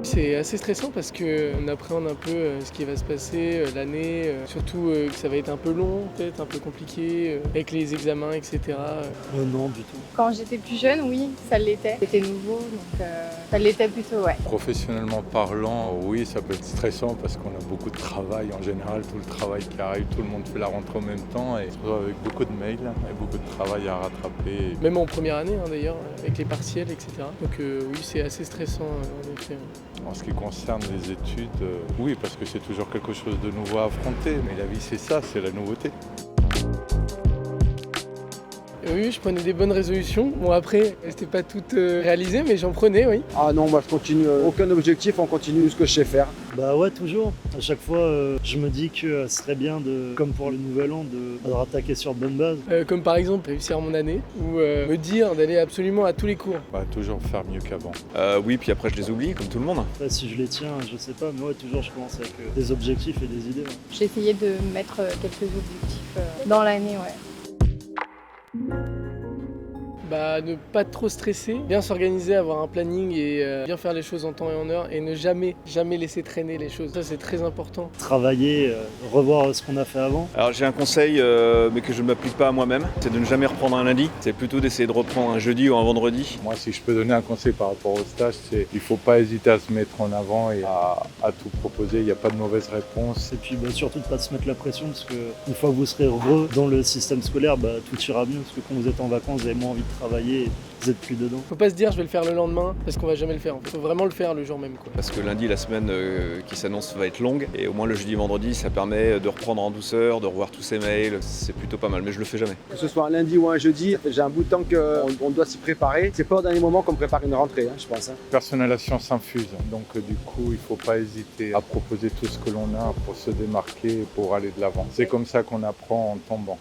C'est assez stressant parce qu'on appréhende un peu ce qui va se passer l'année, surtout que ça va être un peu long, peut-être un peu compliqué, avec les examens, etc. Non, du tout. Quand j'étais plus jeune, oui, ça l'était. C'était nouveau, donc ça l'était plutôt, ouais. Professionnellement parlant, oui, ça peut être stressant parce qu'on a beaucoup de travail. En général, tout le travail qui arrive, tout le monde fait la rentrée en même temps et on se retrouve avec beaucoup de mails et beaucoup de travail à rattraper. Même en première année d'ailleurs, avec les partiels, etc. Donc oui, c'est assez stressant en effet. En ce qui concerne les études, oui, parce que c'est toujours quelque chose de nouveau à affronter. Mais la vie, c'est ça, c'est la nouveauté. Oui, je prenais des bonnes résolutions. Bon après, c'était pas toutes réalisées, mais j'en prenais, oui. Ah non, moi je continue, aucun objectif, on continue ce que je sais faire. Bah ouais, toujours. À chaque fois, je me dis que ce serait bien, comme pour le nouvel an, de rattaquer sur de bonnes bases. Comme par exemple réussir mon année, ou me dire d'aller absolument à tous les cours. Toujours faire mieux qu'avant. Oui, puis après je les oublie, comme tout le monde. Après, si je les tiens, je sais pas, mais ouais, toujours je commence avec des objectifs et des idées. Ouais. J'ai essayé de mettre quelques objectifs dans l'année, ouais. Ne pas trop stresser, bien s'organiser, avoir un planning et bien faire les choses en temps et en heure et ne jamais laisser traîner les choses. Ça c'est très important. Travailler, revoir ce qu'on a fait avant. Alors j'ai un conseil, mais que je ne m'applique pas à moi-même, c'est de ne jamais reprendre un lundi. C'est plutôt d'essayer de reprendre un jeudi ou un vendredi. Moi, si je peux donner un conseil par rapport au stage, c'est qu'il ne faut pas hésiter à se mettre en avant et à tout proposer. Il n'y a pas de mauvaise réponse. Et puis surtout de ne pas se mettre la pression, parce qu'une fois que vous serez heureux dans le système scolaire, tout ira mieux, parce que quand vous êtes en vacances, vous avez moins envie de travailler, et vous êtes plus dedans. Faut pas se dire je vais le faire le lendemain parce qu'on va jamais le faire. Faut vraiment le faire le jour même, quoi. Parce que lundi, la semaine qui s'annonce va être longue, et au moins le jeudi, vendredi, ça permet de reprendre en douceur, de revoir tous ses mails. C'est plutôt pas mal, mais je le fais jamais. Que ce soit un lundi ou un jeudi, ça fait déjà un bout de temps qu'on doit s'y préparer. C'est pas au dernier moment qu'on prépare une rentrée, je pense. Personnel, la science infuse, donc du coup, il ne faut pas hésiter à proposer tout ce que l'on a pour se démarquer et pour aller de l'avant. C'est comme ça qu'on apprend en tombant.